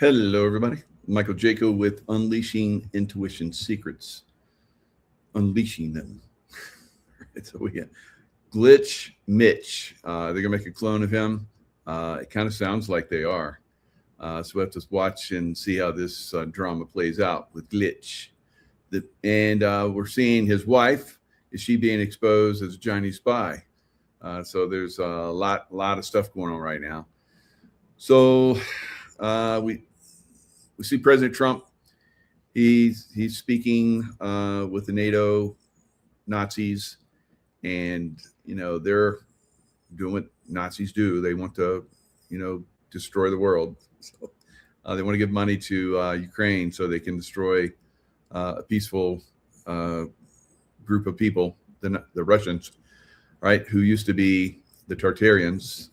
Hello, everybody. Michael Jaco with Unleashing Intuition Secrets. Unleashing them. So we got Glitch Mitch. They're going to make a clone of him. It kind of sounds like they are. So we have to watch and see how this drama plays out with Glitch. And we're seeing his wife. Is she being exposed as a Chinese spy? So there's a lot of stuff going on right now. So we see President Trump. He's speaking with the NATO Nazis, and they're doing what Nazis do. They want to destroy the world. So they want to give money to Ukraine so they can destroy a peaceful group of people, the Russians, right, who used to be the Tartarians,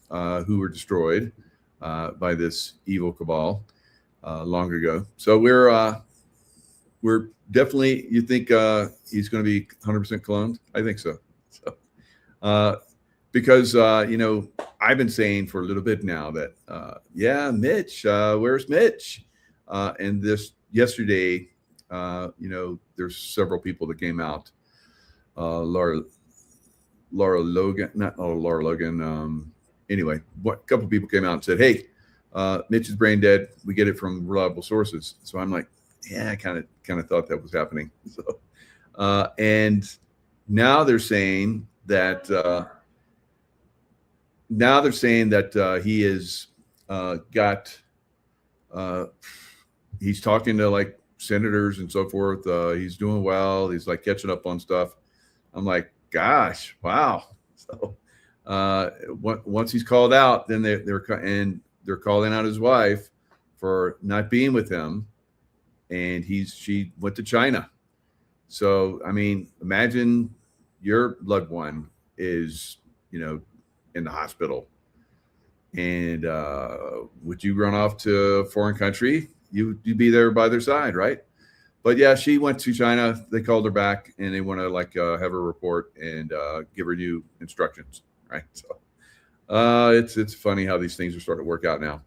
who were destroyed by this evil cabal long ago. So we're definitely. You think he's going to be 100% cloned? I think so. Because I've been saying for a little bit now that Mitch, where's Mitch? And this yesterday, there's several people that came out. Laura Logan, not Laura Logan. Anyway, a couple of people came out and said, "Hey, Mitch is brain dead. We get it from reliable sources." So I'm like, yeah, I kind of thought that was happening. So, and now they're saying that he is got. He's talking to like senators and so forth. He's doing well. He's like catching up on stuff. I'm like, gosh, wow. So once he's called out, then they're calling out his wife for not being with him, and she went to China. So I mean, imagine your loved one is in the hospital, and would you run off to a foreign country? You'd be there by their side, right? But yeah, she went to China. They called her back, and they want to have her report and give her new instructions, right? So it's funny how these things are starting to work out now.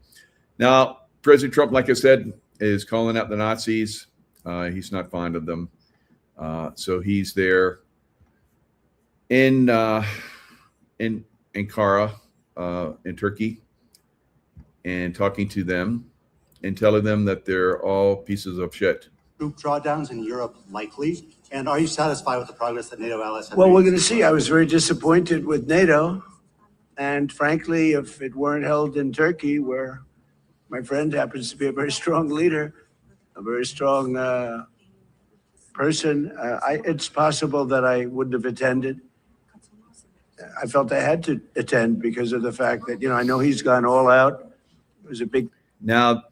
Now, President Trump, like I said, is calling out the Nazis. He's not fond of them, so he's there in Ankara, in Turkey, and talking to them and telling them that they're all pieces of shit. Troop drawdowns in Europe likely? And are you satisfied with the progress that NATO allies have made? Well, we're going to see. see. I was very disappointed with NATO. And frankly, if it weren't held in Turkey, where my friend happens to be a very strong leader, a very strong person, it's possible that I wouldn't have attended. I felt I had to attend because of the fact that, I know he's gone all out. It was a big... Now,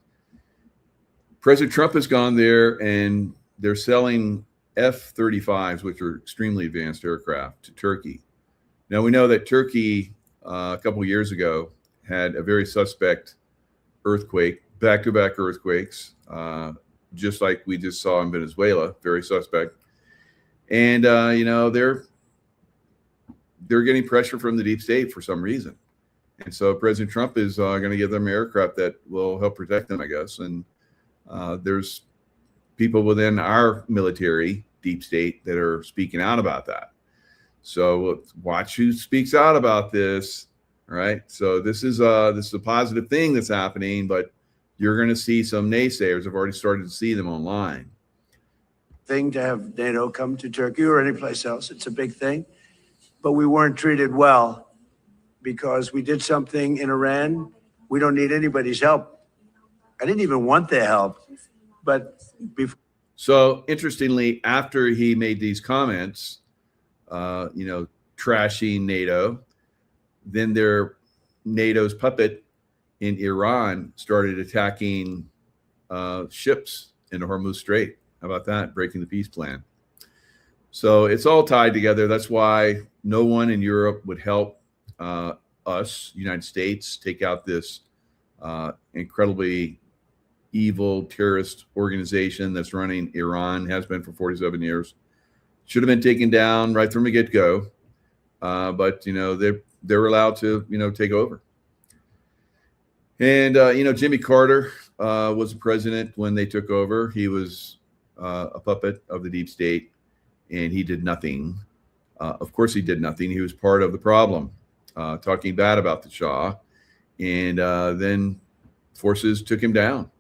President Trump has gone there, and they're selling F-35s, which are extremely advanced aircraft, to Turkey. Now, we know that Turkey, a couple of years ago, had a very suspect earthquake, back-to-back earthquakes, just like we just saw in Venezuela, very suspect. And, they're getting pressure from the deep state for some reason. And so President Trump is going to give them aircraft that will help protect them, I guess. And there's people within our military deep state that are speaking out about that. So watch who speaks out about this, right? So this is a positive thing that's happening, but you're going to see some naysayers. I've already started to see them online. Thing to have NATO come to Turkey or any place else. It's a big thing, but we weren't treated well because we did something in Iran. We don't need anybody's help. I didn't even want their help, but before. So interestingly, after he made these comments, trashing NATO, then NATO's puppet in Iran started attacking ships in the Hormuz Strait. How about that? Breaking the peace plan. So it's all tied together. That's why no one in Europe would help us, United States, take out this incredibly evil terrorist organization that's running Iran, has been for 47 years. Should have been taken down right from the get-go. But, they're allowed to, take over. And, Jimmy Carter, was the president when they took over. He was a puppet of the deep state, and he did nothing. Of course, he did nothing. He was part of the problem, talking bad about the Shah, and then forces took him down.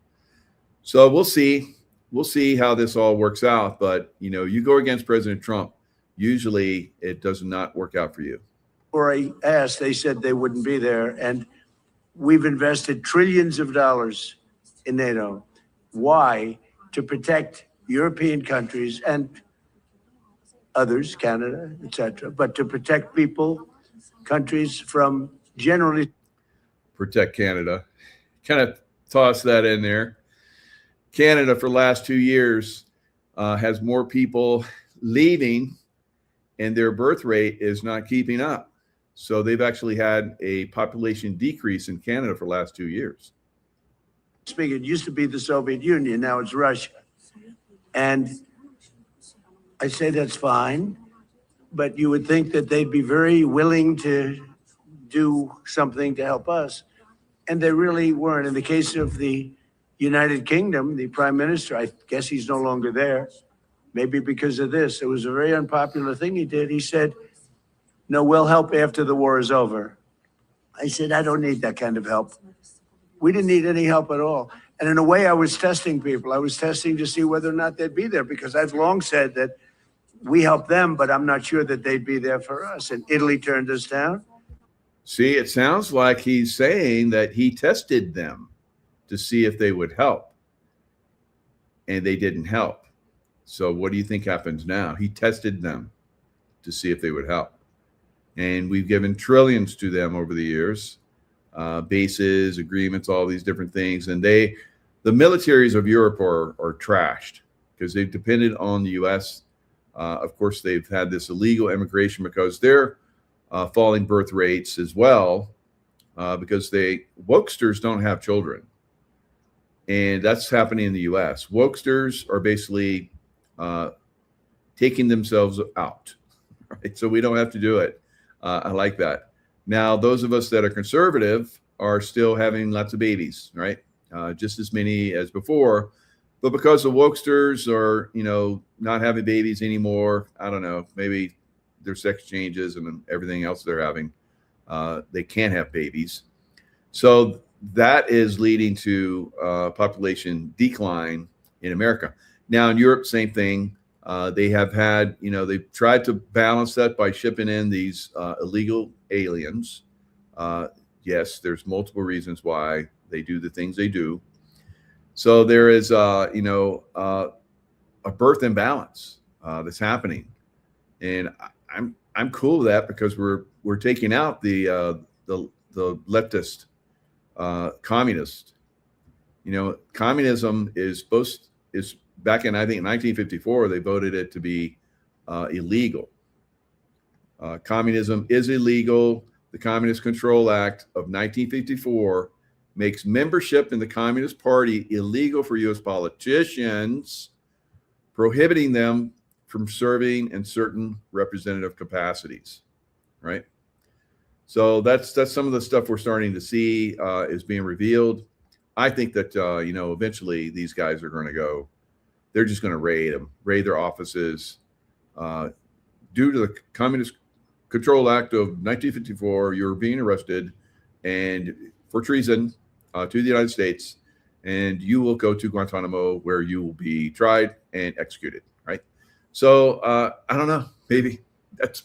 So we'll see. We'll see how this all works out. But, you know, you go against President Trump, usually it does not work out for you. Or I asked, they said they wouldn't be there. And we've invested trillions of dollars in NATO. Why? To protect European countries and others, Canada, etc., but to protect people, countries from generally. Protect Canada. Kind of toss that in there. Canada for the last 2 years has more people leaving, and their birth rate is not keeping up. So they've actually had a population decrease in Canada for the last 2 years. Speaking, it used to be the Soviet Union, now it's Russia. And I say that's fine, but you would think that they'd be very willing to do something to help us. And they really weren't. In the case of the United Kingdom, the prime minister, I guess he's no longer there, maybe because of this. It was a very unpopular thing he did. He said, no, we'll help after the war is over. I said, I don't need that kind of help. We didn't need any help at all. And in a way, I was testing people. I was testing to see whether or not they'd be there, because I've long said that we help them, but I'm not sure that they'd be there for us. And Italy turned us down. See, it sounds like he's saying that he tested them to see if they would help, and they didn't help. So what do you think happens now? He tested them to see if they would help. And we've given trillions to them over the years, bases, agreements, all these different things. And the militaries of Europe are trashed because they've depended on the U.S. Of course, they've had this illegal immigration because they're falling birth rates as well, because wokesters don't have children. And that's happening in the U.S. Wokesters are basically taking themselves out, right? So we don't have to do it. I like that. Now, those of us that are conservative are still having lots of babies, right? Just as many as before. But because the wokesters are, not having babies anymore, I don't know, maybe their sex changes and everything else they're having, they can't have babies. So that is leading to population decline in America. Now in Europe, same thing. They have had, they've tried to balance that by shipping in these illegal aliens. Yes, there's multiple reasons why they do the things they do. So there is, a birth imbalance that's happening, and I'm cool with that because we're taking out the leftist communist. Communism is back in, I think, 1954, they voted it to be illegal. Communism is illegal. The Communist Control Act of 1954 makes membership in the Communist Party illegal for U.S. politicians, prohibiting them from serving in certain representative capacities, right? So that's some of the stuff we're starting to see is being revealed. I think that, eventually these guys are going to go, they're just going to raid their offices. Due to the Communist Control Act of 1954, you're being arrested and for treason to the United States, and you will go to Guantanamo where you will be tried and executed, right? So I don't know, maybe that's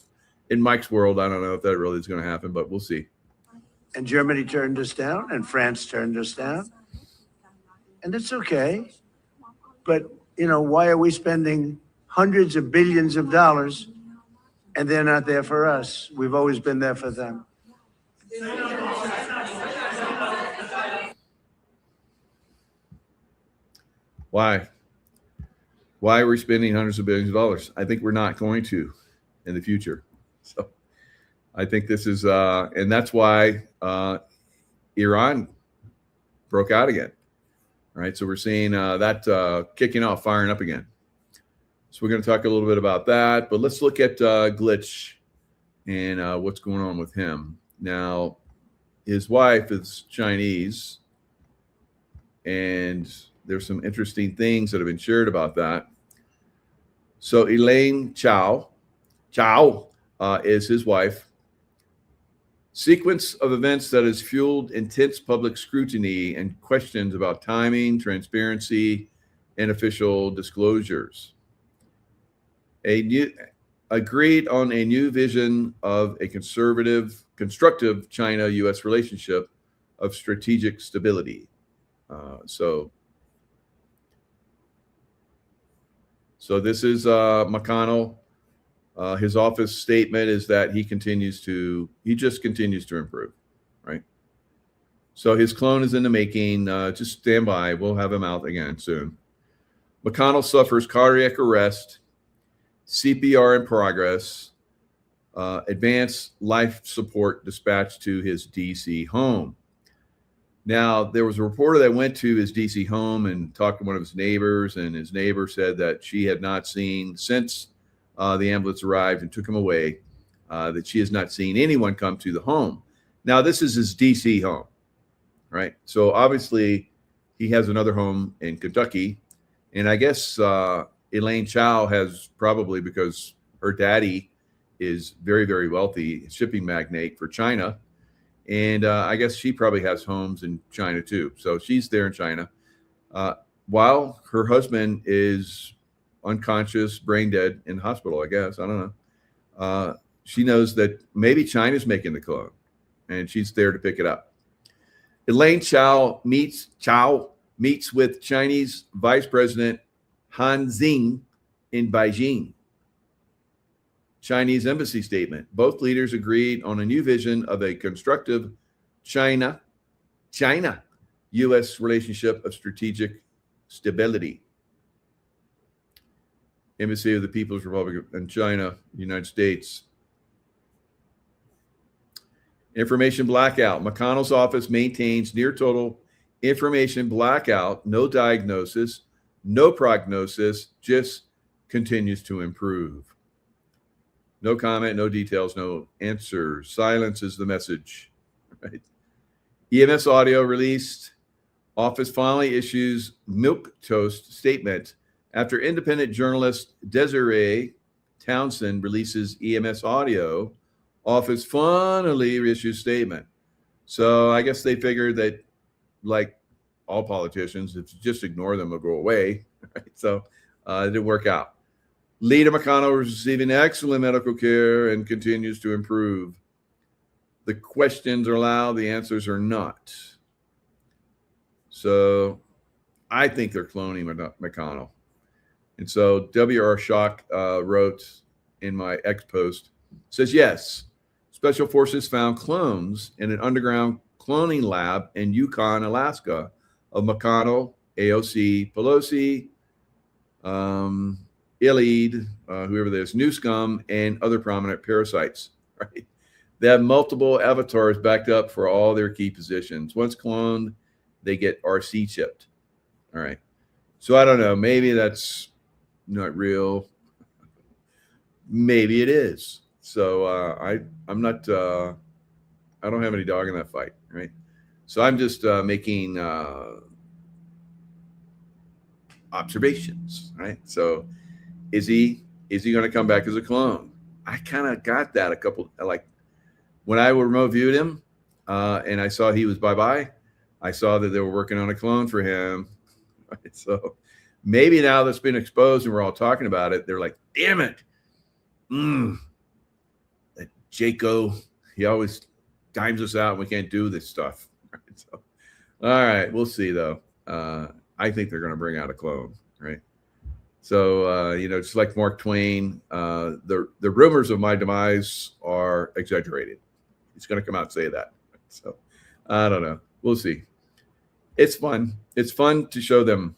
in Mike's world. I don't know if that really is going to happen, but we'll see. And Germany turned us down, and France turned us down. And it's okay. But, why are we spending hundreds of billions of dollars and they're not there for us? We've always been there for them. Why? Why are we spending hundreds of billions of dollars? I think we're not going to in the future. So I think this is, and that's why Iran broke out again, right? So we're seeing that kicking off, firing up again. So we're going to talk a little bit about that, but let's look at Glitch and what's going on with him. Now, his wife is Chinese, And there's some interesting things that have been shared about that. So Elaine Chao is his wife. Sequence of events that has fueled intense public scrutiny and questions about timing, transparency, and official disclosures. Agreed on a new vision of a constructive China-U.S. relationship of strategic stability. So this is McConnell. His office statement is that he just continues to improve, right? So his clone is in the making. Just stand by. We'll have him out again soon. McConnell suffers cardiac arrest, CPR in progress, advanced life support dispatched to his DC home. Now, there was a reporter that went to his DC home and talked to one of his neighbors, and his neighbor said that she had not seen, since the ambulance arrived and took him away, that she has not seen anyone come to the home. Now, this is his DC home, right? So obviously, he has another home in Kentucky, and I guess Elaine Chao has, probably because her daddy is very, very wealthy, shipping magnate for China. And I guess she probably has homes in China too. So she's there in China. While her husband is unconscious, brain dead in the hospital, I guess. I don't know. She knows that maybe China's making the clone, and she's there to pick it up. Elaine Chao meets with Chinese Vice President Han Xing in Beijing. Chinese embassy statement. Both leaders agreed on a new vision of a constructive China-U.S. relationship of strategic stability. Embassy of the People's Republic of China, United States. Information blackout. McConnell's office maintains near total information blackout, no diagnosis, no prognosis, just continues to improve. No comment, no details, no answers. Silence is the message. Right? EMS audio released. Office finally issues milquetoast statement after independent journalist Desiree Townsend releases EMS audio. Office finally issues statement. So I guess they figured that, like all politicians, if you just ignore them, they'll go away. Right? So it didn't work out. Leader McConnell is receiving excellent medical care and continues to improve. The questions are loud, the answers are not. So I think they're cloning McConnell. And so W.R. Schock wrote in my X post, says, yes, Special Forces found clones in an underground cloning lab in Yukon, Alaska, of McConnell, AOC, Pelosi, Iliad, whoever this, Newscom, and other prominent parasites. Right? They have multiple avatars backed up for all their key positions. Once cloned, they get RC chipped. All right. So I don't know. Maybe that's not real. Maybe it is. So I'm not. I don't have any dog in that fight. Right. So I'm just making observations. Right. So. Is he going to come back as a clone? I kind of got that when I remote viewed him and I saw he was bye-bye, I saw that they were working on a clone for him. Right? So maybe now that's been exposed and we're all talking about it, they're like, damn it. That Jaco, he always dimes us out and we can't do this stuff. Right? So, all right, we'll see though. I think they're going to bring out a clone, right? So, just like Mark Twain, the rumors of my demise are exaggerated. He's going to come out and say that. So, I don't know. We'll see. It's fun. It's fun to show them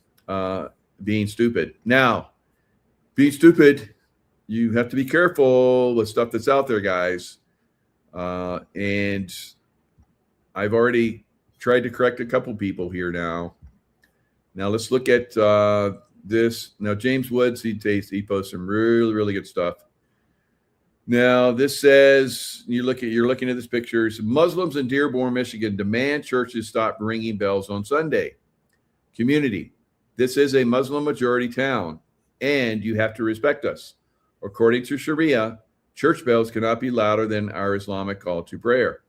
being stupid. Now, being stupid, you have to be careful with stuff that's out there, guys. And I've already tried to correct a couple people here now. Now, let's look at this. Now, James Woods, he posts some really, really good stuff. Now, this says, you're looking at this picture. Muslims in Dearborn, Michigan demand churches stop ringing bells on Sunday. community. This is a Muslim majority town, and you have to respect us. According to Sharia, church bells cannot be louder than our Islamic call to prayer.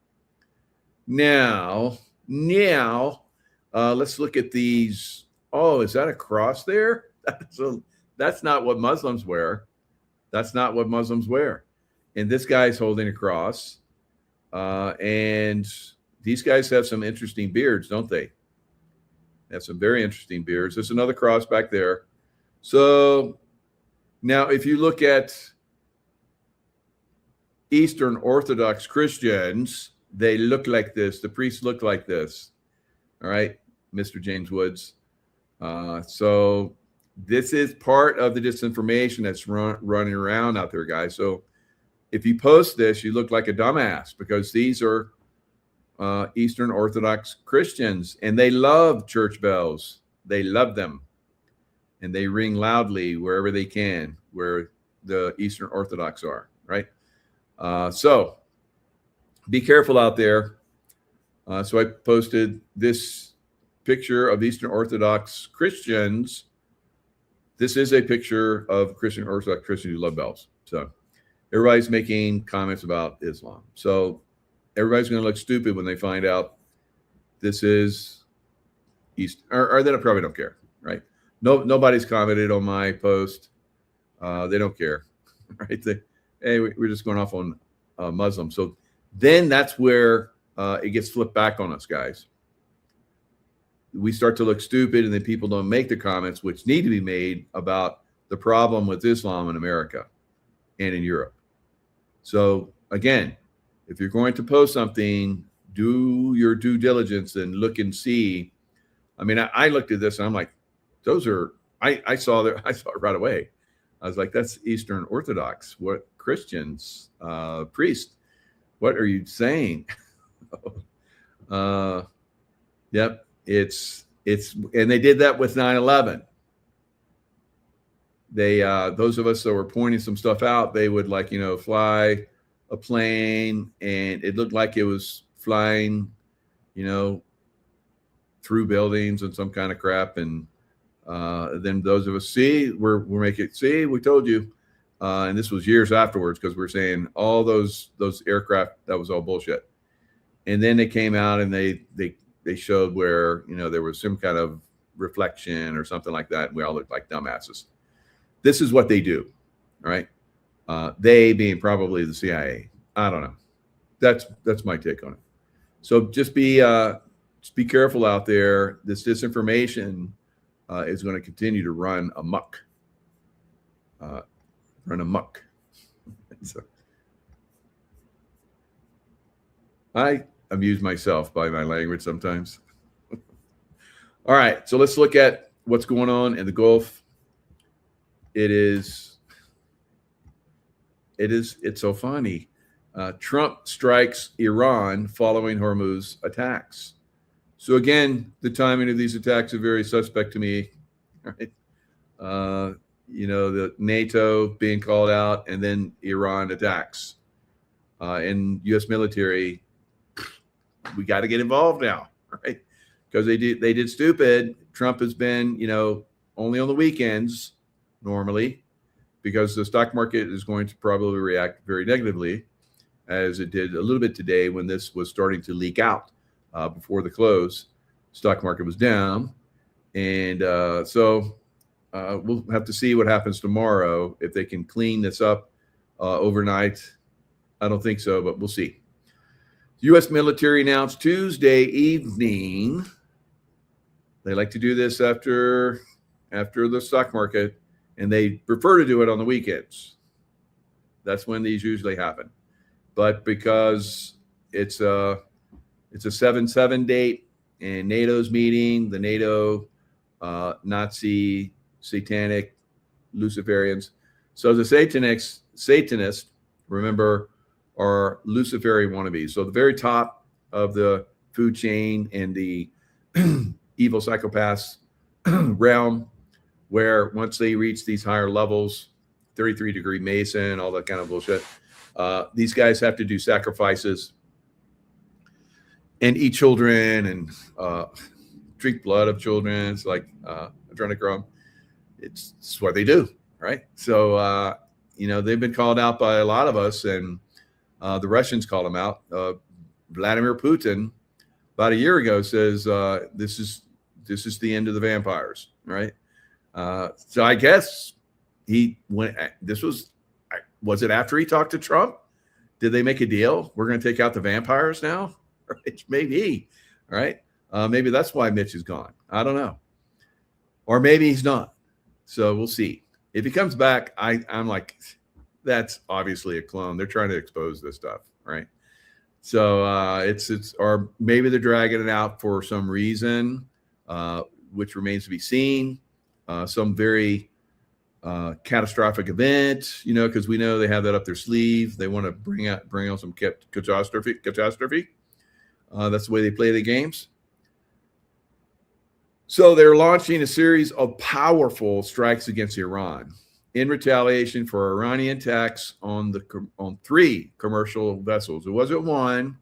Now, let's look at these. Oh, is that a cross there? That's not what Muslims wear. That's not what Muslims wear. And this guy's holding a cross. And these guys have some interesting beards, don't they? They have some very interesting beards. There's another cross back there. So now if you look at Eastern Orthodox Christians, they look like this. The priests look like this. All right, Mr. James Woods. So this is part of the disinformation that's running around out there, guys. So if you post this, you look like a dumbass, because these are Eastern Orthodox Christians, and they love church bells. They love them, and they ring loudly wherever they can, where the Eastern Orthodox are, right? So be careful out there. So I posted this picture of Eastern Orthodox Christians. This is a picture of Christian Orthodox Christians who love bells. So everybody's making comments about Islam. So everybody's going to look stupid when they find out this is East, or they probably don't care, right? Nobody's commented on my post. They don't care, right? Hey, we're just going off on Muslims. So then that's where it gets flipped back on us, guys. We start to look stupid, and then people don't make the comments which need to be made about the problem with Islam in America and in Europe. So again, if you're going to post something, do your due diligence and look and see. I mean, I looked at this and I'm like, those are, I saw it right away. I was like, that's Eastern Orthodox. What Christians, priest, what are you saying? Yep. It's, and they did that with 9/11. They, those of us that were pointing some stuff out, they would fly a plane, and it looked like it was flying, through buildings and some kind of crap. And then those of us, we're making, we told you. And this was years afterwards, because we're saying all those aircraft, that was all bullshit. And then they came out and they showed where, there was some kind of reflection or something like that. And we all looked like dumbasses. This is what they do. All right. They being probably the CIA. I don't know. That's my take on it. So just be careful out there. This disinformation is going to continue to run amok. So I amuse myself by my language sometimes. All right, so let's look at what's going on in the Gulf. It's so funny. Trump strikes Iran following Hormuz attacks. So again, the timing of these attacks are very suspect to me, right? The NATO being called out, and then Iran attacks. And U.S. military, we got to get involved now, right? Because they did stupid. Trump has been, only on the weekends normally, because the stock market is going to probably react very negatively, as it did a little bit today when this was starting to leak out. Before the close, stock market was down. And so we'll have to see what happens tomorrow, if they can clean this up overnight. I don't think so, but we'll see. The U.S. military announced Tuesday evening. They like to do this after the stock market, and they prefer to do it on the weekends. That's when these usually happen. But because it's a 7/7 date, and NATO's meeting, the NATO Nazi satanic Luciferians. So the Satanists, remember, are Luciferian wannabes. So the very top of the food chain and the evil psychopaths realm, where once they reach these higher levels, 33-degree Mason, all that kind of bullshit, these guys have to do sacrifices and eat children and drink blood of children. It's like adrenochrome. It's what they do, right? So they've been called out by a lot of us, and the Russians called them out. Vladimir Putin, about a year ago, says this is the end of the vampires, right? So I guess was it after he talked to Trump? Did they make a deal? We're going to take out the vampires now? Right? Maybe, right? Maybe that's why Mitch is gone. I don't know. Or maybe he's not. So we'll see. If he comes back, I'm like, that's obviously a clone. They're trying to expose this stuff, right? So or maybe they're dragging it out for some reason, which remains to be seen. Some very catastrophic event, because we know they have that up their sleeve. They want to bring on some catastrophe. That's the way they play the games. So they're launching a series of powerful strikes against Iran in retaliation for Iranian attacks on 3 commercial vessels. It wasn't one,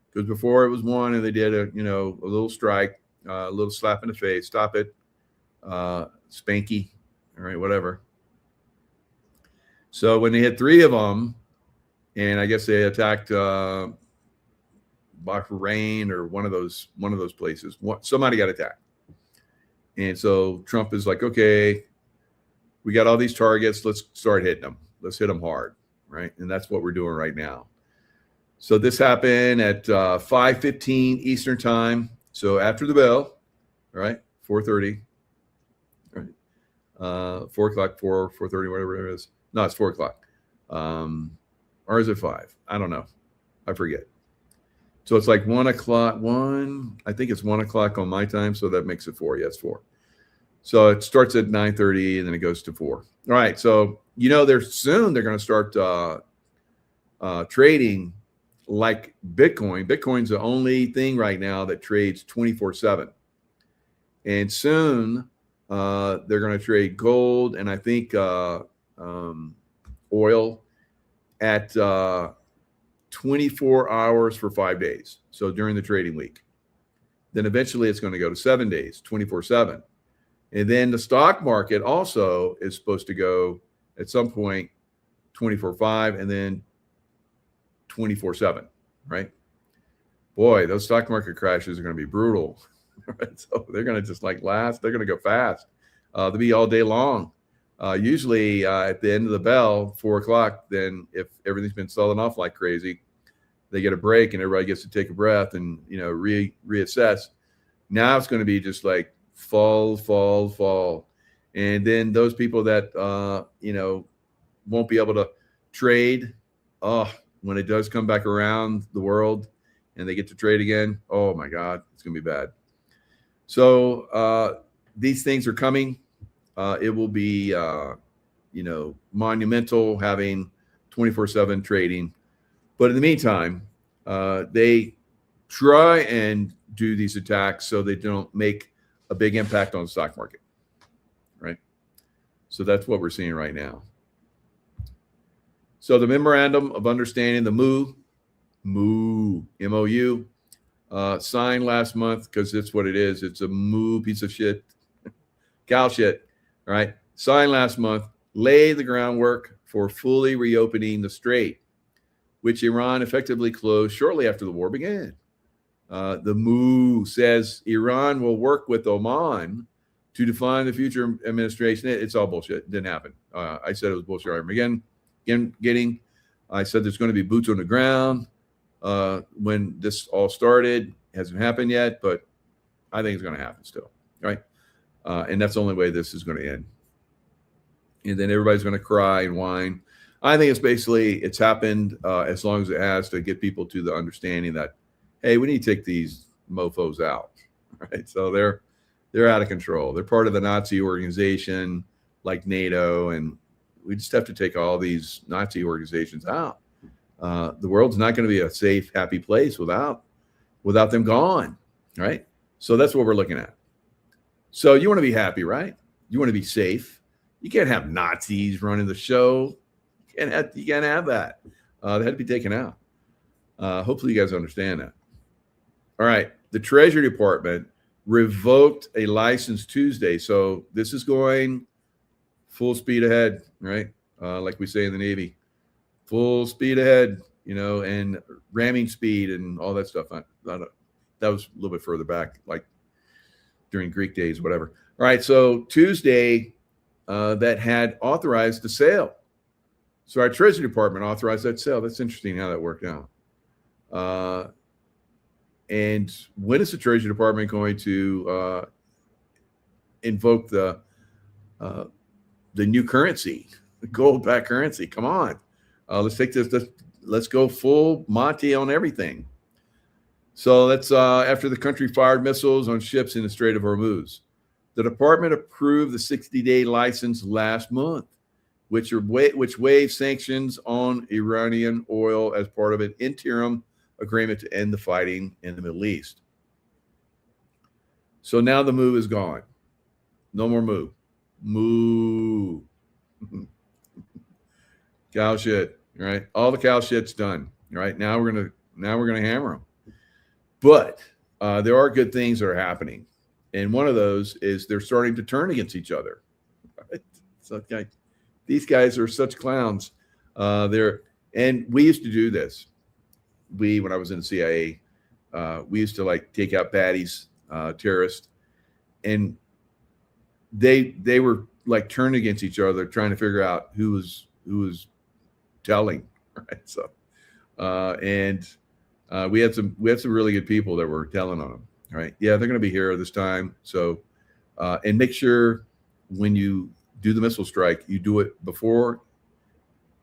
because before it was one, and they did a little strike, a little slap in the face. Stop it, spanky, all right, whatever. So when they hit 3 of them, and I guess they attacked Bahrain or one of those places, somebody got attacked. And so Trump is like, okay, we got all these targets. Let's start hitting them. Let's hit them hard, right? And that's what we're doing right now. So this happened at 5:15 Eastern time. So after the bell, right? 4:30, right? 4 o'clock, 4:30, whatever it is. No, it's 4 o'clock. Or is it 5? I don't know. I forget. So it's like 1 o'clock. I think it's 1 o'clock on my time. So that makes it 4. Yeah, it's 4. So it starts at 9:30 and then it goes to 4. All right. So, they're going to start trading like Bitcoin. Bitcoin's the only thing right now that trades 24/7. And soon they're going to trade gold and I think oil at 24 hours for 5 days. So during the trading week. Then eventually it's going to go to 7 days, 24/7. And then the stock market also is supposed to go at some point 24/5 and then 24/7, right? Boy, those stock market crashes are going to be brutal. Right? So they're going to just last. They're going to go fast. They'll be all day long. Usually at the end of the bell, 4 o'clock, then if everything's been selling off like crazy, they get a break and everybody gets to take a breath and, reassess. Now it's going to be just like fall. And then those people that, won't be able to trade, when it does come back around the world and they get to trade again, oh my God, it's going to be bad. So these things are coming. It will be, monumental having 24/7 trading. But in the meantime, they try and do these attacks so they don't make a big impact on the stock market, right? So that's what we're seeing right now. So the memorandum of understanding, the MOU, signed last month, because it's what it is. It's a piece of shit, cow shit, right? Signed last month, lay the groundwork for fully reopening the strait, which Iran effectively closed shortly after the war began. The MOU says Iran will work with Oman to define the future administration. It's all bullshit. It didn't happen. I said it was bullshit. I said there's going to be boots on the ground when this all started. It hasn't happened yet, but I think it's going to happen still, right? And that's the only way this is going to end. And then everybody's going to cry and whine. I think it's happened as long as it has, to get people to the understanding that, hey, we need to take these mofos out, right? So they're out of control. They're part of the Nazi organization like NATO, and we just have to take all these Nazi organizations out. The world's not going to be a safe, happy place without them gone, right? So that's what we're looking at. So you want to be happy, right? You want to be safe. You can't have Nazis running the show. You can't have that. They had to be taken out. Hopefully you guys understand that. All right. The Treasury Department revoked a license Tuesday. So this is going full speed ahead, right? Like we say in the Navy, full speed ahead, and ramming speed and all that stuff. That was a little bit further back, like during Greek days, whatever. All right, so Tuesday, that had authorized the sale. So our Treasury Department authorized that sale. That's interesting how that worked out. And when is the Treasury Department going to invoke the new currency, gold-backed currency? Come on, let's take this. Let's go full Monty on everything. So that's after the country fired missiles on ships in the Strait of Hormuz. The department approved the 60-day license last month, which waived sanctions on Iranian oil as part of an interim agreement to end the fighting in the Middle East. So now the move is gone. No more moo. Moo. Cow shit, right? All the cow shit's done, right? Now we're gonna hammer them. But there are good things that are happening. And one of those is they're starting to turn against each other. Right? So these guys are such clowns. And we used to do this. When I was in the CIA, we used to like take out baddies, terrorists, and they were like turned against each other, trying to figure out who was telling. Right. So, we had some really good people that were telling on them. Right. Yeah, they're going to be here this time. So, and make sure when you do the missile strike, you do it before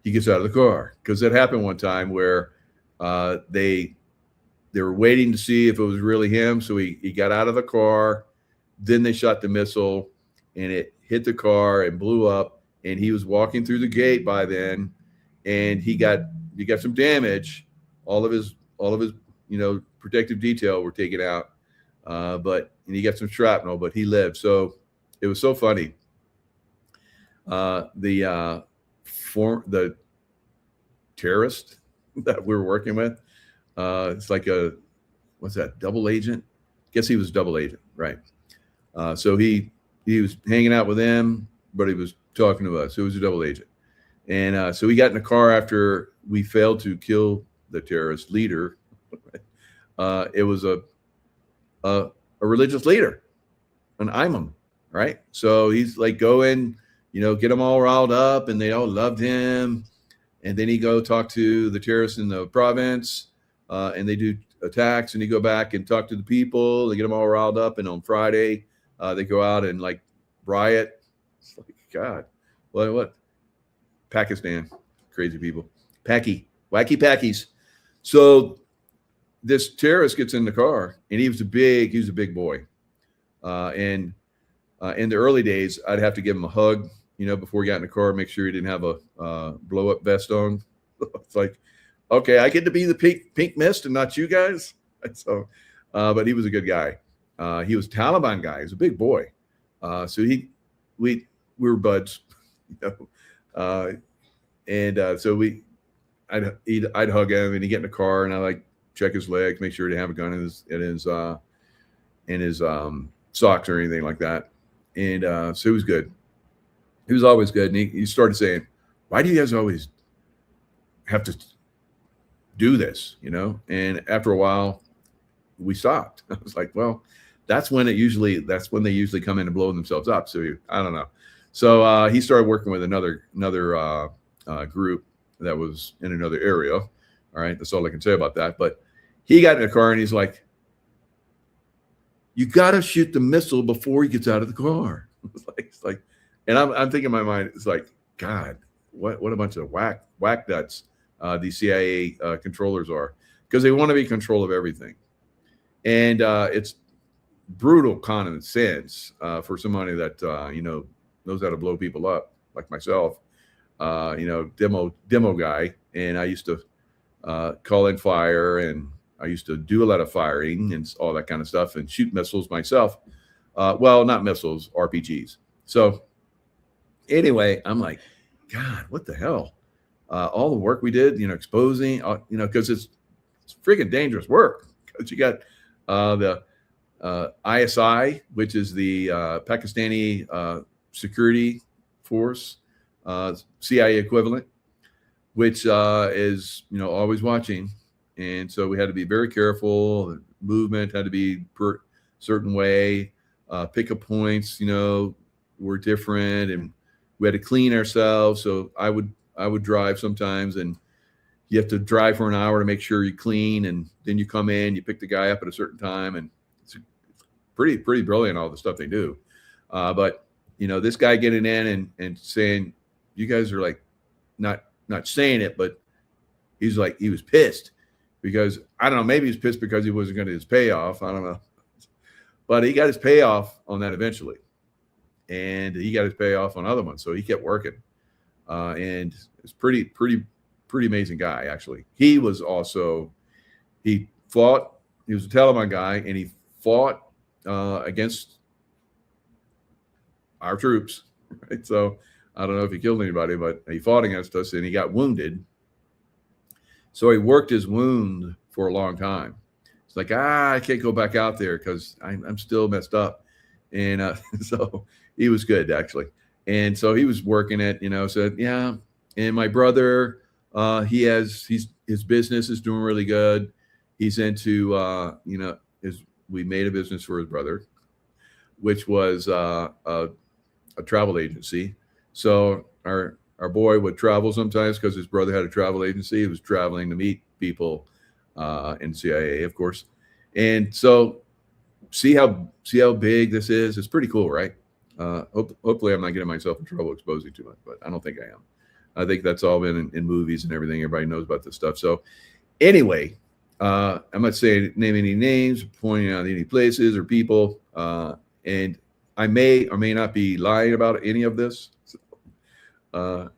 he gets out of the car, because that happened one time where they were waiting to see if it was really him. So he got out of the car, then they shot the missile, and it hit the car and blew up. And he was walking through the gate by then, and he got some damage. All of his protective detail were taken out, and he got some shrapnel, but he lived. So it was so funny. The terrorist that we were working with, it's like what's that, double agent? Guess he was double agent, right? So he was hanging out with them, but he was talking to us. So he was a double agent. And so we got in the car after we failed to kill the terrorist leader. It was a religious leader, an imam, right? So he's like going, get them all riled up, and they all loved him. And then he go talk to the terrorists in the province, and they do attacks, and he go back and talk to the people. They get them all riled up, and on Friday, they go out and like riot. It's like, God, what? Pakistan, crazy people, wacky packies. So this terrorist gets in the car, and he was a big boy. And in the early days, I'd have to give him a hug, before he got in the car, make sure he didn't have a blow up vest on. It's like, okay, I get to be the pink mist and not you guys. So, but he was a good guy. He was a Taliban guy. He was a big boy. So we were buds, and so I'd hug him, and he'd get in the car, and I like check his legs, make sure he didn't have a gun in his socks or anything like that. And so he was good. He was always good. And he started saying, "Why do you guys always have to do this?" And after a while, we stopped. I was like, well, that's when they usually come in and blow themselves up. So I don't know. So he started working with another group that was in another area. All right, that's all I can say about that. But he got in the car, and he's like, "You got to shoot the missile before he gets out of the car." It's like, and I'm thinking in my mind, it's like, God, what a bunch of whack nuts these CIA controllers are, because they want to be in control of everything, and it's brutal common sense for somebody that knows how to blow people up, like myself. Demo guy, and I used to call in fire, and I used to do a lot of firing and all that kind of stuff, and shoot missiles myself. Well, not missiles, RPGs. So anyway, I'm like, God, what the hell? All the work we did, exposing, because it's freaking dangerous work, because you got ISI, which is the Pakistani security force, CIA equivalent, which is always watching, and so we had to be very careful. The movement had to be per certain way. Pickup points, were different, and we had to clean ourselves. So I would drive sometimes, and you have to drive for an hour to make sure you clean, and then you come in, you pick the guy up at a certain time, and it's pretty brilliant, all the stuff they do. But this guy getting in and saying, you guys are like not saying it, but he was pissed because I don't know, maybe he's pissed because he wasn't going to his payoff. I don't know, but he got his payoff on that eventually, and he got his payoff on other ones. So he kept working, and it's pretty amazing guy. Actually, he was a Taliban guy, and he fought against our troops, right? So I don't know if he killed anybody, but he fought against us, and he got wounded. So he worked his wound for a long time. It's like, I can't go back out there because I'm still messed up. And so he was good, actually. And so he was working it, said, yeah. And my brother, his business is doing really good. He's into, we made a business for his brother, which was a travel agency. So our boy would travel sometimes because his brother had a travel agency. He was traveling to meet people in CIA, of course. And so see how big this is. It's pretty cool, right? Hopefully I'm not getting myself in trouble exposing too much, but I don't think I am. I think that's all been in movies and everything. Everybody knows about this stuff. So anyway, I'm not saying name any names, pointing out any places or people, and I may or may not be lying about any of this. I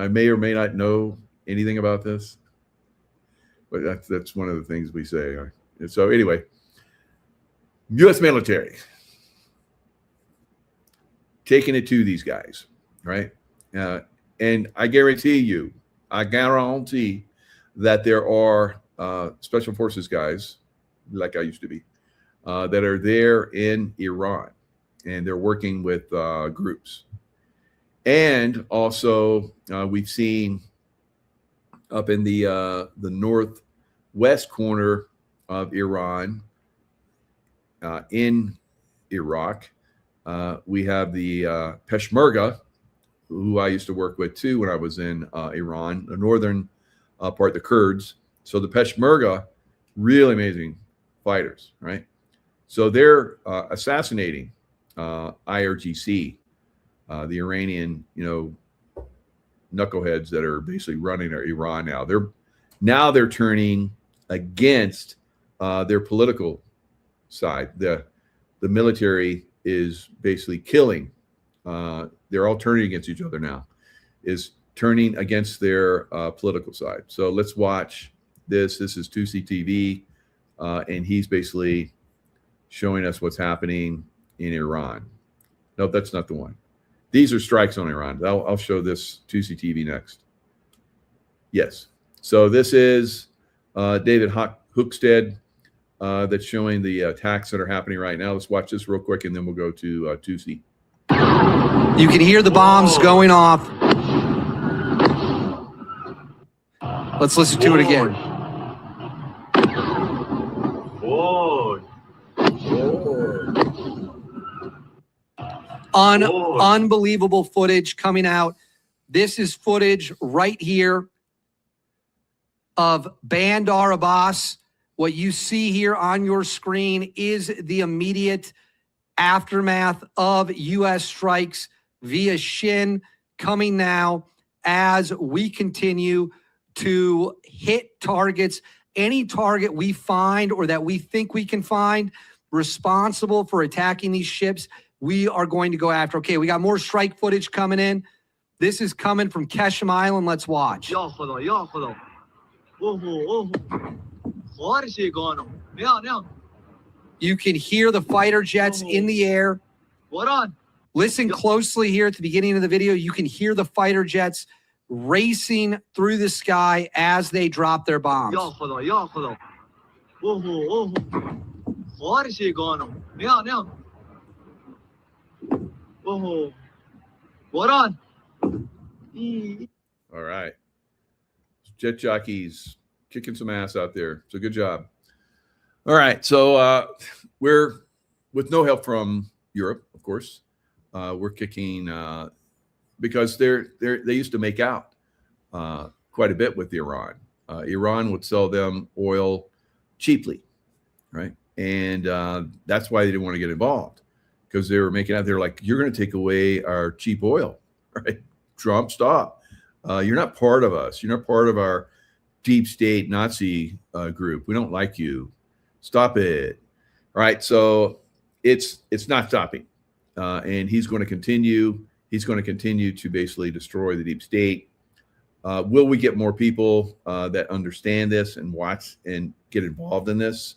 may or may not know anything about this, but that's one of the things we say. And so anyway, U.S. military taking it to these guys, right? And I guarantee that there are special forces guys, like I used to be, that are there in Iran, and they're working with groups. And also, we've seen up in the northwest corner of Iran, in Iraq, we have the Peshmerga, who I used to work with too when I was in Iran, the northern part, the Kurds. So the Peshmerga, really amazing fighters, right? So they're assassinating IRGC, the Iranian, knuckleheads that are basically running Iran now. They're turning against their political side. The military is basically killing. They're all turning against each other now, is turning against their political side. So let's watch this. This is 2C TV, and he's basically showing us what's happening in Iran. No, that's not the one. These are strikes on Iran. I'll show this 2C TV next. Yes. So this is David Hookstead that's showing the attacks that are happening right now. Let's watch this real quick, and then we'll go to 2C. You can hear the bombs going off. Let's listen to it again. Unbelievable footage coming out. This is footage right here of Bandar Abbas. What you see here on your screen is the immediate aftermath of U.S. strikes via Shin, coming now as we continue to hit targets. Any target we find or that we think we can find responsible for attacking these ships, we are going to go after. Okay, we got more strike footage coming in. This is coming from Keshem Island. Let's watch. You can hear the fighter jets in the air. Listen closely here at the beginning of the video. You can hear the fighter jets racing through the sky as they drop their bombs. Fora chegando. Now, now. Oh, what on? All right. Jet jockeys kicking some ass out there. So good job. All right. So we're with no help from Europe, of course. We're kicking because they used to make out quite a bit with Iran. Iran would sell them oil cheaply, right? And that's why they didn't want to get involved, because they were making out. They're like, you're going to take away our cheap oil, right? Trump, stop. You're not part of us. You're not part of our deep state Nazi group. We don't like you. Stop it. All right. So it's not stopping. And he's going to continue. He's going to continue to basically destroy the deep state. Will we get more people that understand this and watch and get involved in this,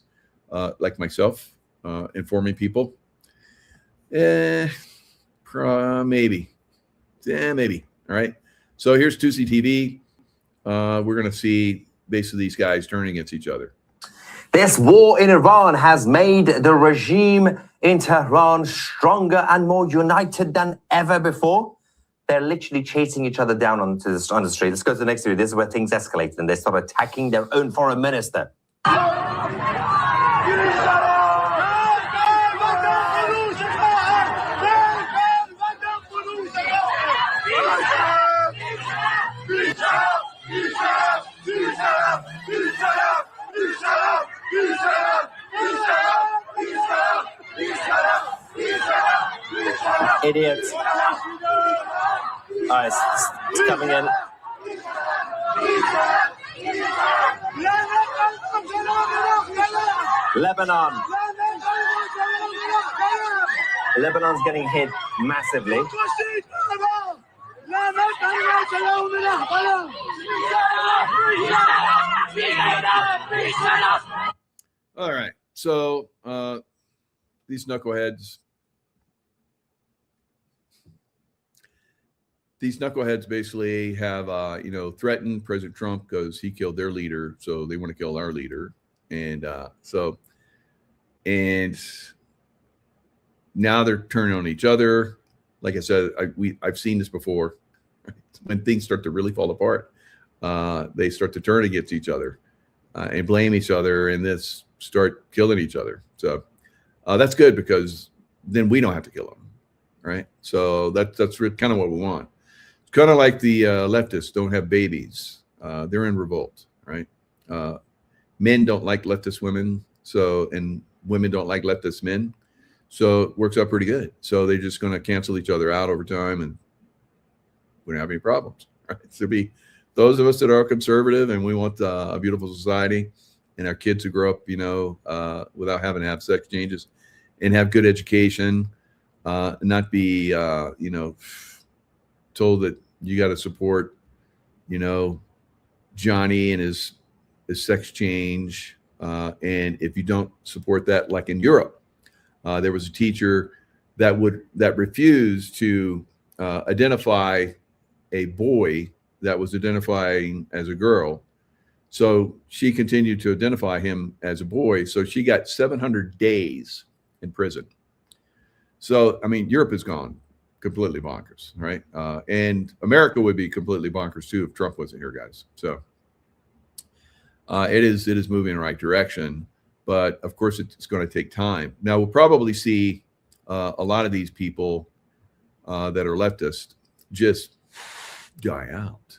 like myself, informing people? Maybe. Yeah, maybe. All right. So here's Tusi TV. We're going to see basically these guys turning against each other. This war in Iran has made the regime in Tehran stronger and more united than ever before. They're literally chasing each other down on the street. Let's go to the next video. This is where things escalate and they start attacking their own foreign minister. Idiots. All right, it's coming in. Lebanon. Lebanon's getting hit massively. All right. So these knuckleheads. These knuckleheads basically have, threatened President Trump because he killed their leader. So they want to kill our leader. And now they're turning on each other. Like I said, I've seen this before. When things start to really fall apart, they start to turn against each other and blame each other and then start killing each other. So that's good, because then we don't have to kill them. Right. So that's kind of what we want. It's kind of like the leftists don't have babies. They're in revolt, right? Men don't like leftist women, and women don't like leftist men. So it works out pretty good. So they're just going to cancel each other out over time, and we don't have any problems. Right? So be those of us that are conservative and we want a beautiful society, and our kids to grow up, without having to have sex changes, and have good education, not be, told that you got to support, Johnny and his sex change. And if you don't support that, like in Europe, there was a teacher that refused to identify a boy that was identifying as a girl. So she continued to identify him as a boy. So she got 700 days in prison. So, Europe has gone completely bonkers, right? And America would be completely bonkers too if Trump wasn't here, guys. So it is moving in the right direction, but of course it's going to take time. Now we'll probably see a lot of these people that are leftist just die out.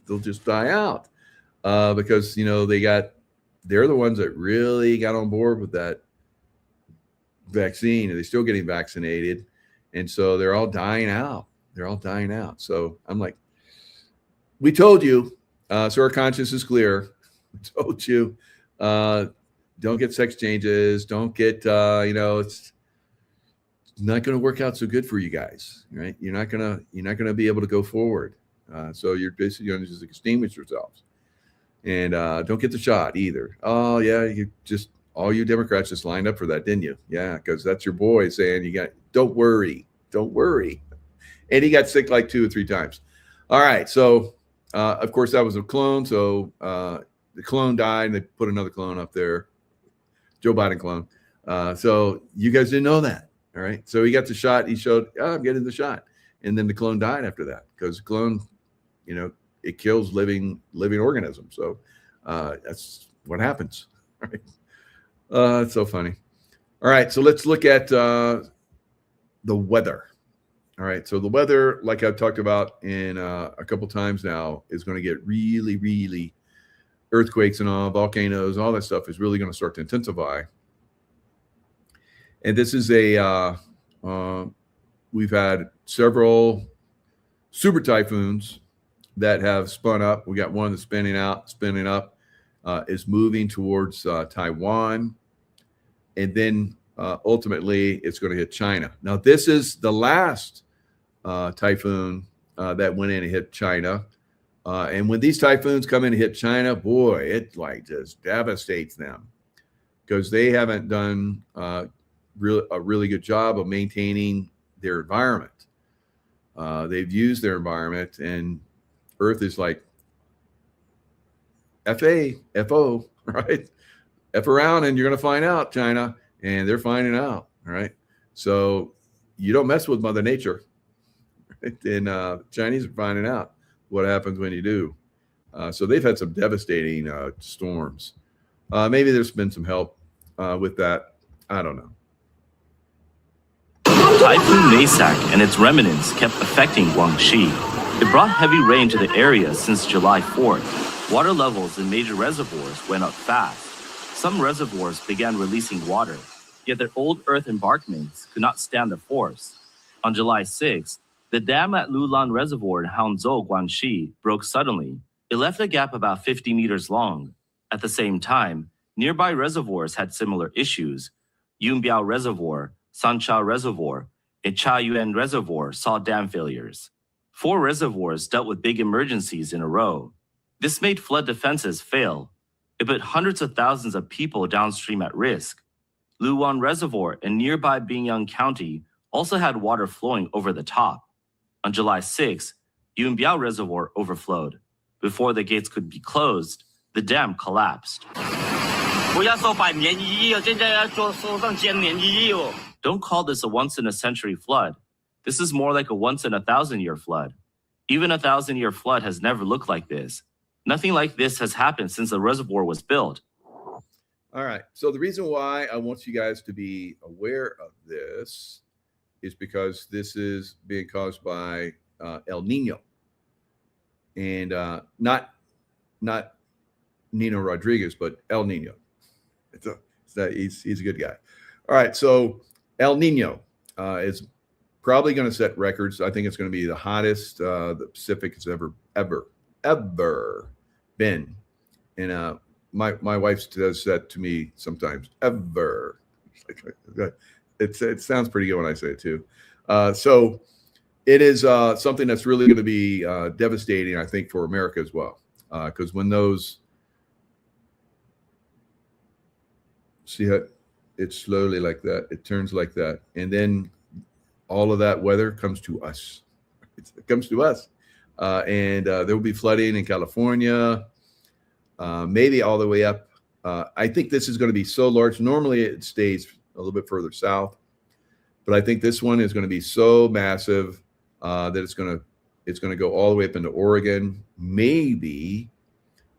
They'll just die out because they're the ones that really got on board with that vaccine, and they're still getting vaccinated. And so they're all dying out. So I'm like, we told you. So our conscience is clear. We told you, don't get sex changes. Don't get, it's not going to work out so good for you guys, right? You're not going to be able to go forward. So you're basically going to just extinguish yourselves. And don't get the shot either. Oh yeah, all you Democrats just lined up for that, didn't you? Yeah, because that's your boy saying don't worry. And he got sick like 2 or 3 times. All right. So, of course, that was a clone. So the clone died, and they put another clone up there, Joe Biden clone. So you guys didn't know that. All right. So he got the shot. He showed, oh, I'm getting the shot. And then the clone died after that because the clone, it kills living organisms. So that's what happens. Right. It's so funny. All right. So let's look at the weather. All right. So the weather, like I've talked about in a couple times now, is going to get really, really earthquakes and all, volcanoes, all that stuff is really going to start to intensify. And this is we've had several super typhoons that have spun up. We got one that's spinning up, is moving towards Taiwan. And then ultimately it's going to hit China. Now, this is the last typhoon that went in and hit China. And when these typhoons come in and hit China, boy, it like just devastates them because they haven't done a really good job of maintaining their environment. They've used their environment, and Earth is like FO, right? F around, and you're going to find out, China, and they're finding out, all right? So you don't mess with Mother Nature, right? And Chinese are finding out what happens when you do. So they've had some devastating storms. Maybe there's been some help with that. I don't know. Typhoon Maysak and its remnants kept affecting Guangxi. It brought heavy rain to the area since July 4th. Water levels in major reservoirs went up fast. Some reservoirs began releasing water, yet their old earth embankments could not stand the force. On July 6th, the dam at Lulan Reservoir in Hangzhou, Guangxi, broke suddenly. It left a gap about 50 meters long. At the same time, nearby reservoirs had similar issues. Yunbiao Reservoir, Sancha Reservoir, and Chayuan Reservoir saw dam failures. 4 reservoirs dealt with big emergencies in a row. This made flood defenses fail. It put hundreds of thousands of people downstream at risk. Luwan Reservoir in nearby Bingyang County also had water flowing over the top. On July 6, Yunbiao Reservoir overflowed. Before the gates could be closed, the dam collapsed. Don't call this a once-in-a-century flood. This is more like a once-in-a-thousand-year flood. Even a 1,000-year flood has never looked like this. Nothing like this has happened since the reservoir was built. All right. So the reason why I want you guys to be aware of this is because this is being caused by El Nino, and not Nino Rodriguez, but El Nino. He's a good guy. All right, so El Nino is probably going to set records. I think it's going to be the hottest the Pacific has ever been. And my wife says that to me sometimes. Ever. It sounds pretty good when I say it too. So it is something that's really going to be devastating, I think, for America as well. Because when those, see how it's slowly like that, it turns like that, and then all of that weather comes to us. It comes to us, and there will be flooding in California, maybe all the way up. I think this is going to be so large. Normally, it stays a little bit further south, but I think this one is going to be so massive that it's going to go all the way up into Oregon, maybe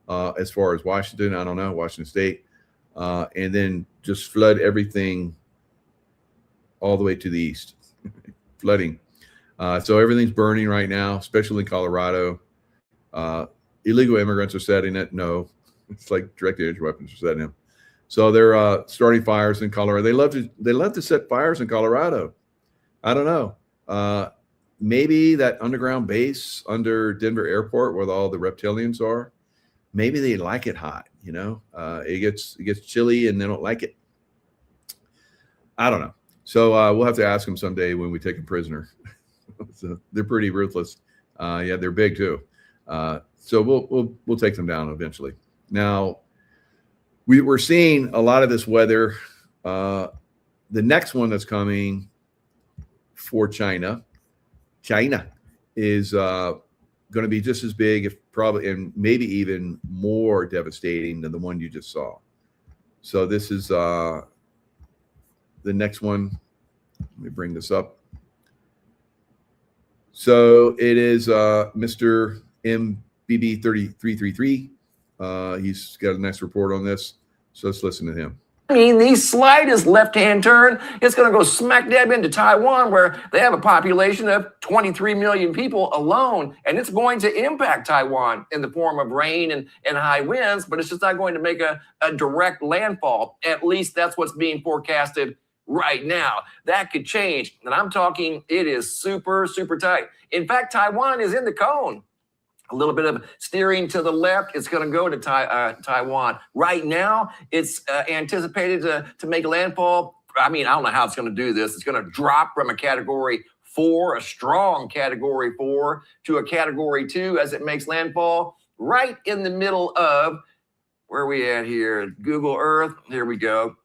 as far as Washington. I don't know, Washington State, and then just flood everything all the way to the east. Flooding. So everything's burning right now, especially in Colorado. Illegal immigrants are setting it. No, it's like direct energy weapons are setting them. So they're starting fires in Colorado. They love to set fires in Colorado. I don't know. Maybe that underground base under Denver Airport where all the reptilians are. Maybe they like it hot. You know, it gets chilly and they don't like it. I don't know. So we'll have to ask them someday when we take them prisoner. So they're pretty ruthless. Yeah, they're big too. So we'll take them down eventually. Now we're seeing a lot of this weather. The next one that's coming for China is going to be just as big, if probably, and maybe even more devastating than the one you just saw. So this is the next one. Let me bring this up. So it is Mr. MBB3333. He's got a nice report on this. So let's listen to him. The slightest left-hand turn, it's going to go smack dab into Taiwan, where they have a population of 23 million people alone, and it's going to impact Taiwan in the form of rain and high winds, but it's just not going to make a direct landfall. At least that's what's being forecasted right now. That could change, and I'm talking it is super, super tight. In fact, Taiwan is in the cone. A little bit of steering to the left, it's going to go to Taiwan. Right now, it's anticipated to make landfall. I mean, I don't know how it's going to do this. It's going to drop from a Category 4, a strong Category 4, to a Category 2 as it makes landfall right in the middle of, where are we at here? Google Earth. Here we go.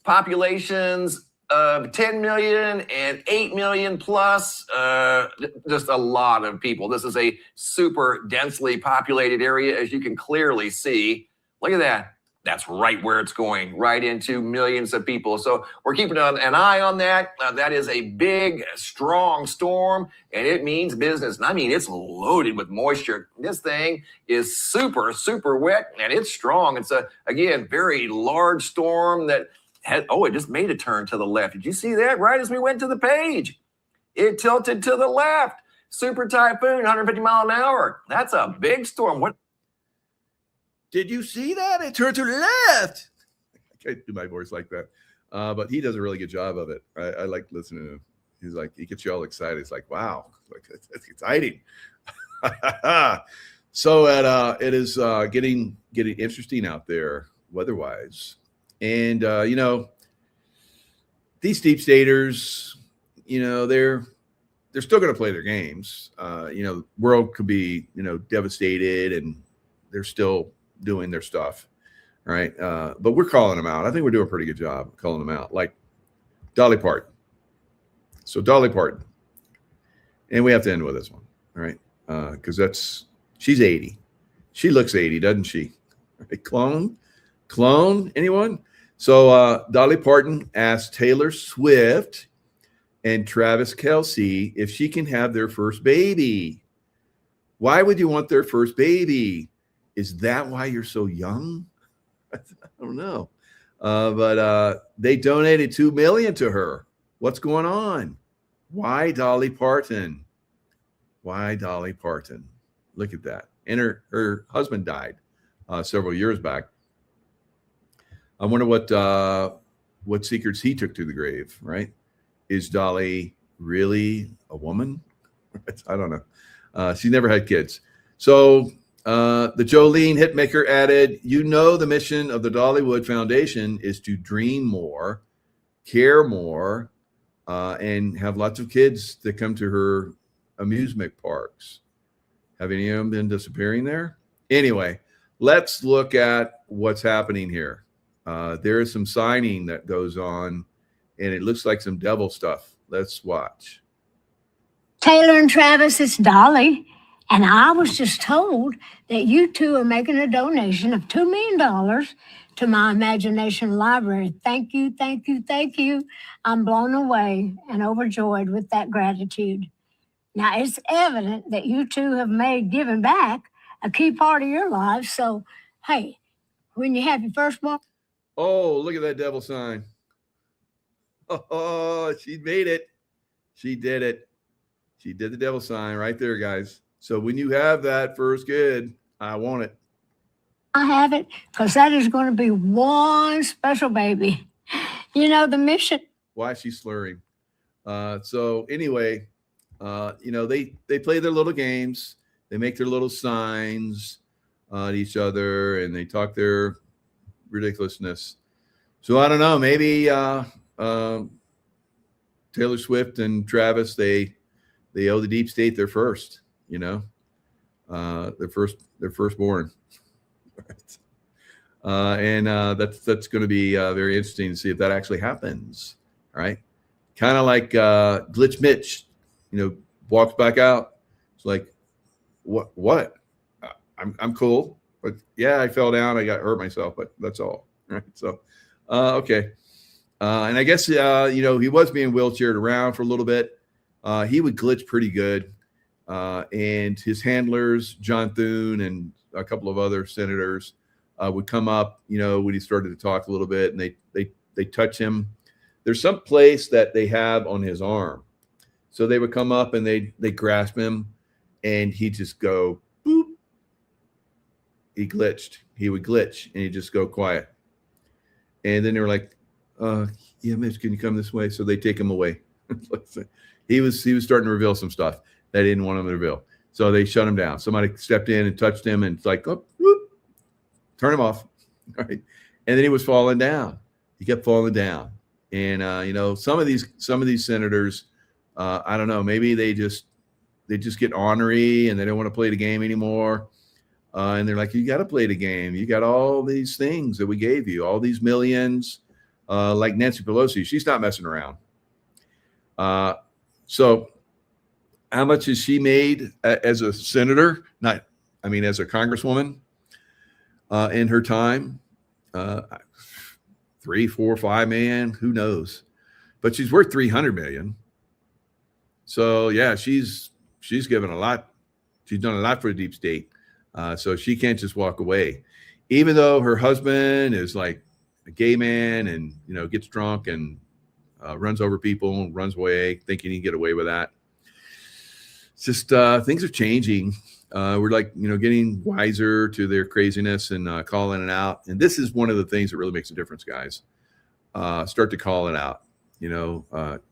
Populations of 10 million and 8 million plus, just a lot of people. This is a super densely populated area, as you can clearly see. Look at that. That's right where it's going, right into millions of people. So we're keeping an eye on that. That is a big, strong storm, and it means business. And I mean, it's loaded with moisture. This thing is super, super wet, and it's strong. It's a, again, very large storm that it just made a turn to the left. Did you see that? Right as we went to the page, it tilted to the left. Super typhoon, 150 miles an hour. That's a big storm. What? Did you see that? It turned to the left. I can't do my voice like that. But he does a really good job of it. I like listening to him. He's like, he gets you all excited. It's like, wow, like it's exciting. So it is getting interesting out there weather-wise. And, these deep staters, they're still going to play their games. The world could be, devastated, and they're still doing their stuff. Right. But we're calling them out. I think we're doing a pretty good job calling them out, like Dolly Parton. So Dolly Parton. And we have to end with this one. All right. Because she's 80. She looks 80, doesn't she? Right. Clone? Anyone? So Dolly Parton asked Taylor Swift and Travis Kelce if she can have their first baby. Why would you want their first baby? Is that why you're so young? I don't know. But they donated $2 million to her. What's going on? Why Dolly Parton? Why Dolly Parton? Look at that. And her husband died several years back. I wonder what secrets he took to the grave, right? Is Dolly really a woman? I don't know. She never had kids. So the Jolene hitmaker added, the mission of the Dollywood Foundation is to dream more, care more, and have lots of kids that come to her amusement parks. Have any of them been disappearing there? Anyway, let's look at what's happening here. There is some signing that goes on, and it looks like some devil stuff. Let's watch. Taylor and Travis, it's Dolly. And I was just told that you two are making a donation of $2 million to my imagination library. Thank you, thank you, thank you. I'm blown away and overjoyed with that gratitude. Now, it's evident that you two have made giving back a key part of your lives. So, hey, when you have your firstborn. Oh, look at that devil sign. Oh, she made it. She did it. She did the devil sign right there, guys. So when you have that first kid, I want it. I have it because that is going to be one special baby. The mission. Why is she slurring? So anyway, they play their little games. They make their little signs at each other, and they talk their ridiculousness. So I don't know. Maybe Taylor Swift and Travis, they owe the deep state their first. Their firstborn. Right. And that's going to be very interesting to see if that actually happens. All right. Kind of like Glitch Mitch, walks back out. It's like, what? I'm cool, but yeah, I fell down. I got hurt myself, but that's all. Right. So, okay. And I guess, he was being wheelchaired around for a little bit. He would glitch pretty good. And his handlers, John Thune and a couple of other senators, would come up, when he started to talk a little bit, and they touch him. There's some place that they have on his arm. So they would come up and they grasp him, and he'd just go, boop. He glitched. He would glitch, and he'd just go quiet. And then they were like, yeah, Mitch, can you come this way? So they take him away. He was starting to reveal some stuff they didn't want him to reveal. So they shut him down. Somebody stepped in and touched him, and it's like, oh, whoop, turn him off. Right. And then he was falling down. He kept falling down. And some of these senators, I don't know, maybe they just get ornery and they don't want to play the game anymore. And they're like, you got to play the game. You got all these things that we gave you, all these millions, like Nancy Pelosi. She's not messing around. So how much has she made as a senator? As a congresswoman in her time? 3, 4, 5 million, who knows? But she's worth 300 million. So yeah, she's given a lot. She's done a lot for the deep state. So she can't just walk away, even though her husband is like a gay man and, gets drunk and runs over people and runs away thinking he can get away with that. It's just things are changing. We're getting wiser to their craziness and calling it out. And this is one of the things that really makes a difference, guys. Start to call it out,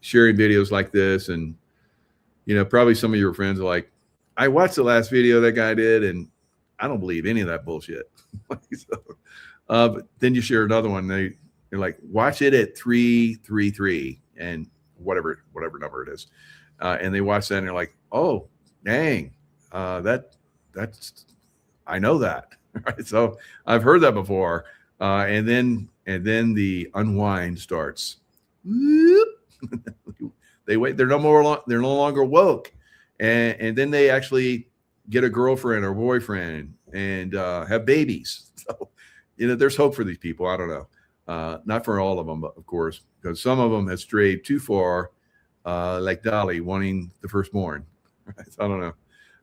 sharing videos like this. And, probably some of your friends are like, I watched the last video that guy did, and I don't believe any of that bullshit. But then you share another one. They're like, watch it at 333 and whatever number it is. And they watch that and they're like, oh, dang, that's I know that. Right. So I've heard that before. And then the unwind starts. They wait. They're no longer woke. And then they actually get a girlfriend or boyfriend and have babies. So, there's hope for these people. I don't know. Not for all of them, but of course, because some of them have strayed too far, like Dolly wanting the firstborn. Right? I don't know.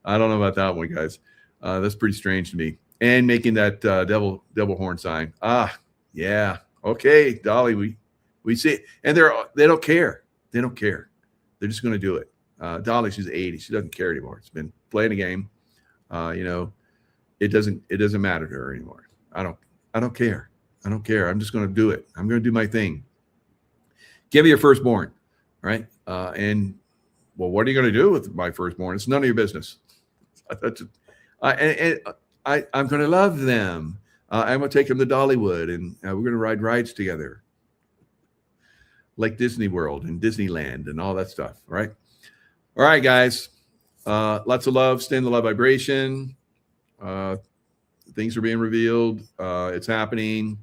I don't know about that one, guys. That's pretty strange to me. And making that devil horn sign. Yeah. Okay, Dolly, we see it. And they don't care. They don't care. They're just going to do it. Dolly, she's 80. She doesn't care anymore. She's been playing a game. It doesn't matter to her anymore. I don't care. I don't care. I'm just going to do it. I'm going to do my thing. Give me your firstborn, right? And well, what are you going to do with my firstborn? It's none of your business. I'm going to love them. I'm going to take them to Dollywood, and we're going to ride rides together, like Disney World and Disneyland and all that stuff, right? All right, guys. Lots of love. Stay in the love vibration. Things are being revealed. It's happening.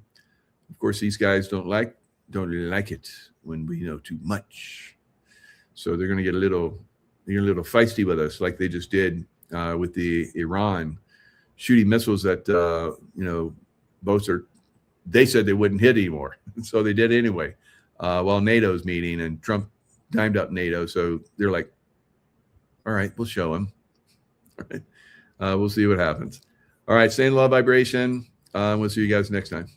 Of course, these guys don't really like it when we know too much. So they're going to get a little feisty with us, like they just did with the Iran shooting missiles that they said they wouldn't hit anymore, so they did anyway. While NATO's meeting and Trump dimed up NATO, so they're like, all right, we'll show him. All right. We'll see what happens. All right, stay in love vibration. We'll see you guys next time.